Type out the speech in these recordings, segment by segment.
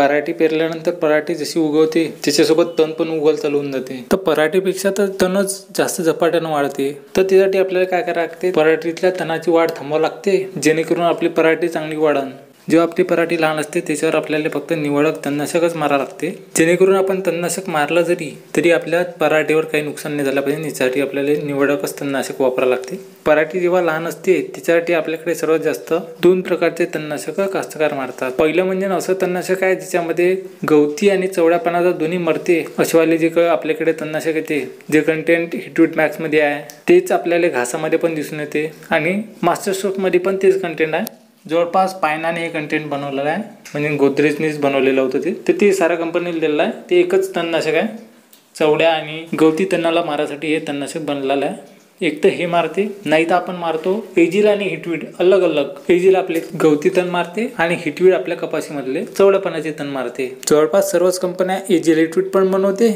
पराठी पेरल्यानंतर पराठी जशी उगवते त्याच्यासोबत तण पण उगवायला चालू होऊन जाते. तर पराठीपेक्षा तर तणच जास्त झपाट्यानं वाढते. तर त्यासाठी आपल्याला काय करावं लागते, पराठीतल्या तणाची वाढ थांबवावी लागते जेणेकरून आपली पराठी चांगली वाढन. जेव्हा आपली पराठी लहान असते त्याच्यावर आपल्याला फक्त निवडक तणनाशकच मारावं लागते, जेणेकरून आपण तणनाशक मारलं तरी आपल्या पराठीवर काही नुकसान नाही झालं पाहिजे. यासाठी आपल्याला निवडकच तणनाशक वापरावं लागते. पराठी जेव्हा लहान असते त्याच्यासाठी आपल्याकडे सर्वात जास्त 2 प्रकारचे तणनाशक कास्तकार मारतात. पहिलं म्हणजे असं तणनाशक आहे ज्याच्यामध्ये गवती आणि चवड्या पानाचा दोन्ही मरते असेवाले जे आपल्याकडे तणनाशक येते, जे कंटेंट हिटवीट मॅक्स मध्ये आहे तेच आपल्याला घासामध्ये पण दिसून येते आणि मास्टर स्ट्रोक मध्ये पण तेच कंटेंट आहे. जवळपास पायनाने हे कंटेंट बनवलेलं आहे, म्हणजे गोदरेजनेच बनवलेलं होतं ते. ते साऱ्या कंपनीला दिलेलं आहे. ते एकच तणनाशक आहे, चवड्या आणि गवती तणाला मारासाठी हे तणनाशक बनलेलं आहे. एक तर हे मारते, नाही तर आपण मारतो एजिल आणि हिटवीड अलग अलग. एजिल आपले गवती तण मारते आणि हिटवीड आपल्या कपाशीमधले चवड्यापणाचे तण मारते. जवळपास सर्वच कंपन्या एजिल हिटवीड पण बनवते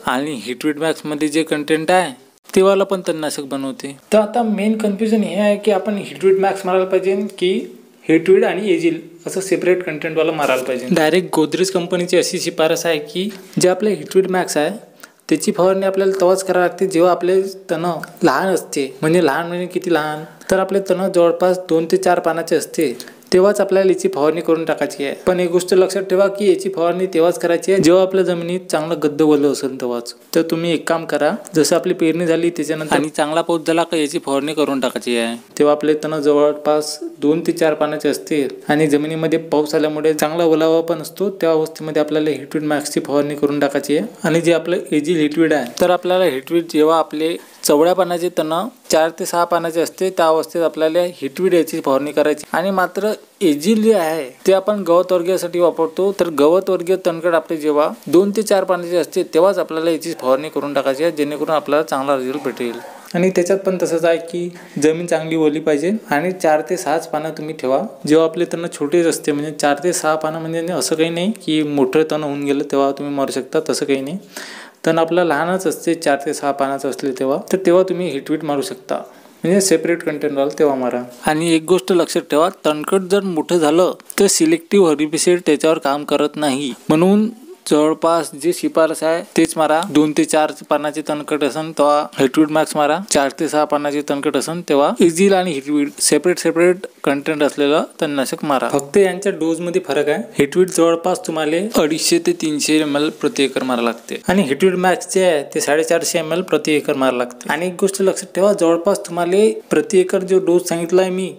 आणि हिटवीड मॅक्स मध्ये जे कंटेंट आहे तेवाला पण तणनाशक बनवते. तर आता मेन कन्फ्युजन हे आहे की आपण हिटवीड मॅक्स मारायला पाहिजे की हिटवीड आणि एजिल असं सेपरेट कंटेंटवाला मारायला पाहिजे. डायरेक्ट गोदरेज कंपनीची अशी शिफारस आहे की जे आपले हिटवीड मॅक्स आहे त्याची फवारणी आपल्याला तेव्हाच करावी लागते जेव्हा आपले तण लहान असते. म्हणजे लहान म्हणजे किती लहान, तर आपले तण जवळपास 2 ते 4 पानाचे असते तेव्हाच आपल्याला याची फवारणी करून टाकायची आहे. पण एक गोष्ट लक्षात ठेवा की याची फवारणी तेव्हाच करायची आहे जेव्हा आपल्या जमिनीत चांगलं गद्द ओलं असेल तेव्हाच. तर तुम्ही एक काम करा, जसं आपली पेरणी झाली त्याच्यानंतर आणि चांगला पाऊस झाला का याची फवारणी करून टाकायची आहे. तेव्हा आपले तण जवळपास 2 ते 4 पानाचे असते आणि जमिनीमध्ये पाऊस आल्यामुळे चांगला ओलावा पण असतो. त्या अवस्थेमध्ये आपल्याला हिटवीड मॅक्सची फवारणी करून टाकायची आहे. आणि जे आपलं एजिल हिटवीड आहे, तर आपल्याला हिटवीड जेव्हा आपले चवड्या पानाचे तण 4 ते 6 पानाचे असते त्या अवस्थेत आपल्याला हिटवीड याची फवारणी करायची. आणि मात्र एजिल जे आहे ते आपण गवत वर्गीयासाठी वापरतो. तर गवत वर्गीय तणकड आपले जेव्हा 2 ते 4 पानाचे असते तेव्हाच आपल्याला याची फवारणी करून टाकायची आहे, जेणेकरून आपल्याला चांगला रिझल्ट भेटेल. आणि त्याच्यात पण तसंच आहे की जमीन चांगली ओली पाहिजे आणि 4 ते 6 पानं तुम्ही ठेवा. जेव्हा आपले तण छोटेच असते, म्हणजे 4 ते 6 पानं म्हणजे असं काही नाही की मोठं तण होऊन गेलं तेव्हा तुम्ही मारू शकता, तसं काही नाही. तण आपलं लहानच असते 4 ते 6 पानाचं असले तेव्हा तुम्ही हिटवीड मारू शकता, म्हणजे सेपरेट कंटेंट वाला तेव्हा मारा. आणि एक गोष्ट लक्षात ठेवा, तणकट जर मोठं झालं तर सिलेक्टिव्ह हर्बिसाइड त्याच्यावर काम करत नाही. म्हणून जवळपास जे शिफारस आहे तेच मारा. 2 ते 4 पानाचे तणकट असन तेव्हा हिटवीड मॅक्स मारा. 4 ते 6 पानाचे तणकट असन तेव्हा एजिल आणि हिटवीड सेपरेट कंटेंट असलेलं तणनाशक मारा. फक्त यांच्या डोस मध्ये फरक आहे. हिटवीड जवळपास तुम्हाला 250 ते 300 ml प्रति एकर मारा लागते आणि हिटवीड मॅक्स जे आहे ते 450 ml प्रति एकर मारा लागते. आणि एक गोष्ट लक्षात ठेवा, जवळपास तुम्हाला प्रति एकर जो डोस सांगितलाय मी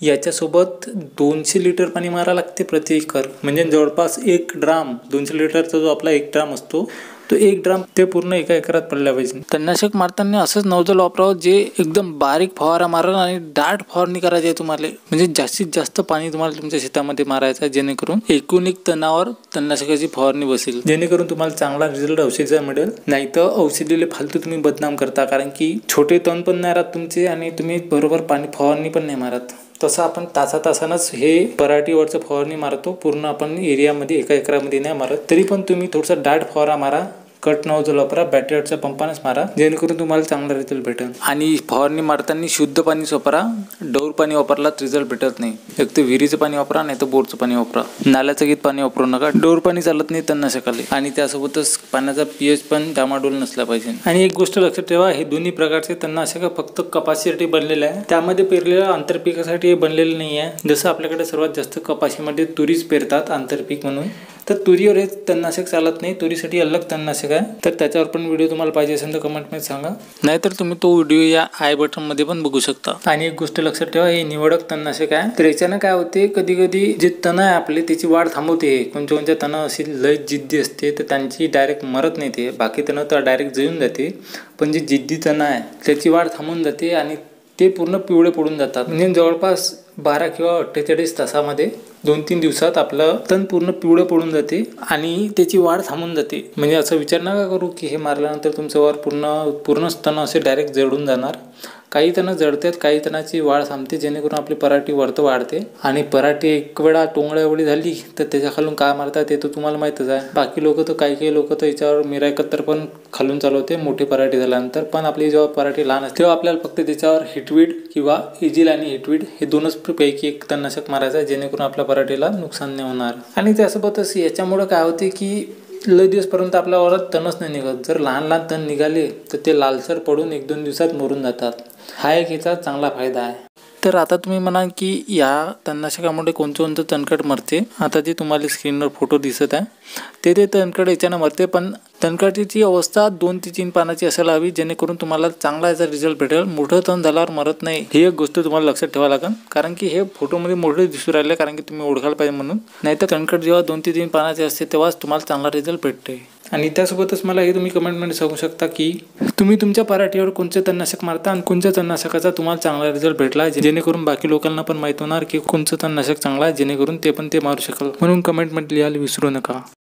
याच्यासोबत 200 लिटर पाणी मारा लागते प्रति एकर. म्हणजे जवळपास 1 ड्राम 200 लिटरचा जो आपला 1 ड्राम असतो तो 1 ड्राम ते पूर्ण एका एकरात पडला पाहिजे. तणनाशक मारताना असंच नौजल वापरावं जे एकदम बारीक फवारा मारल आणि दाट फवारणी करायची आहे तुम्हाला. म्हणजे जास्तीत जास्त पाणी तुम्हाला तुमच्या शेतामध्ये मारायचं आहे, जेणेकरून एकूण एक तणावर तणनाशकाची फवारणी बसेल, जेणेकरून तुम्हाला चांगला रिझल्ट औषधीचा मिळेल. नाही तर औषधीले फालतू तुम्ही बदनाम करता, कारण की छोटे तण पण नाही राहत तुमचे आणि तुम्ही बरोबर पाणी फवारणी पण नाही मारत. तसं आपण तासानच हे पराठीवरचं फवारणी मारतो, पूर्ण आपण एरियामध्ये एका एकरामध्ये नाही मारत. तरी पण तुम्ही थोडासा दाट फवारा मारा, कट नौजल वापरा, बॅटरीवरच्या पंपानेच मारा, जेणेकरून तुम्हाला चांगला रिझल्ट भेटेल. आणि फवारणी मारताना शुद्ध पाणीच वापरा, डौर पाणी वापरला रिझल्ट भेटत नाही. एक तर विहिरीचं पाणी वापरा, नाही तर बोरचं पाणी वापरा. नाल्याचं गीत पाणी वापरू नका. डौर पाणी चालत नाही तणनाशकाले. आणि त्यासोबतच पाण्याचा पीएच पण डामाडोल नसला पाहिजे. आणि एक गोष्ट लक्षात ठेवा, हे दोन्ही प्रकारचे तणनाशक फक्त कपाशीसाठी बनलेले आहे, त्यामध्ये पेरलेल्या आंतरपिकासाठी बनलेले नाही आहे. जसं आपल्याकडे सर्वात जास्त कपाशीमध्ये तुरीच पेरतात आंतरपीक म्हणून, तर तुरीवर हे तणनाशक चालत नाही. तुरीसाठी अलग तणनाशक आहे. तर त्याच्यावर पण व्हिडिओ तुम्हाला पाहिजे असेल तर कमेंटमध्ये सांगा, नाहीतर तुम्ही तो व्हिडिओ या आय बटन मध्ये पण बघू शकता. आणि एक गोष्ट लक्षात ठेवा, हे निवडक तणनाशक आहे. तर याच्यानं काय होते, कधी कधी जे तण आहे आपले त्याची वाढ थांबवते. कोणत्या तण अशी लय जिद्दी असते तर त्यांची डायरेक्ट मरत नाही ते, बाकी तण तर डायरेक्ट जळून जाते. पण जे जिद्दी तण आहे त्याची वाढ थांबून जाते आणि ते पूर्ण पिवळे पडून जातात. म्हणजे जवळपास 12 किंवा 48 तासामध्ये 2-3 दिवसात आपलं तण पूर्ण पिवळं पडून जाते आणि त्याची वाढ थांबून जाते. म्हणजे असं विचार नका करू की हे मारल्यानंतर तुमचं वर पूर्ण तण असे डायरेक्ट जळून जाणार. काही तण जळतात, काही तणाची वाढ थांबते, जेणेकरून आपली पराठी वरत वाढते. आणि पराठी एक वेळा टोंगळ्या एवढी झाली तर त्याच्या खालून काय मारतात ते तर तुम्हाला माहितच आहे. बाकी लोक तर काही लोक तर याच्यावर मिराय कत्तर पण खालून चालवते मोठी पराठी झाल्यानंतर. पण आपली जेव्हा पराठी लहान असते तेव्हा आपल्याला फक्त त्याच्यावर हिटवीड किंवा इजिल आणि हिटवीड हे दोनच पैकी एक तणनाशक मारायचं आहे, जेणेकरून आपल्या पराठीला नुकसान नाही होणार. आणि त्यासोबतच याच्यामुळे काय होते की लय दिवसपर्यंत आपल्या वावरात तणच नाही निघत. जर लहान लहान तण निघाले तर ते लालसर पडून 1-2 दिवसात मरून जातात. हा एक याचा चांगला फायदा आहे. तर आता तुम्ही म्हणाल की या तणनाशकामुळे कोणतं तणकट मरते. आता जे तुम्हाला स्क्रीनवर फोटो दिसत आहे ते तणकट याच्यानं मरते, पण तणकटीची अवस्था 2 ते 3 पानाची असायला हवी, जेणेकरून तुम्हाला चांगला याचा रिझल्ट भेटेल. मोठं तण झाल्यावर मरत नाही, ही एक गोष्ट तुम्हाला लक्षात ठेवावं लागेल. कारण की हे फोटोमध्ये मोठे दिसू राहिले, कारण की तुम्ही ओळखायला पाहिजे म्हणून. नाहीतर तणकट जेव्हा 2 ते 3 पानाचे असते तेव्हाच तुम्हाला चांगला रिझल्ट भेटते. आणि त्यासोबतच मला हे तुम्ही कमेंटमध्ये सांगू शकता की तुम्ही तुमच्या पराठीवर कोणते तणनाशक मारता आणि कोणत्या तणनाशकाचा तुम्हाला चांगला रिझल्ट भेटला, जेणेकरून बाकी लोकांना पण माहित होणार की कोणतं तणनाशक चांगला आहे, जेणेकरून ते पण ते मारू शकाल. म्हणून कमेंटमध्ये लिहायला विसरू नका.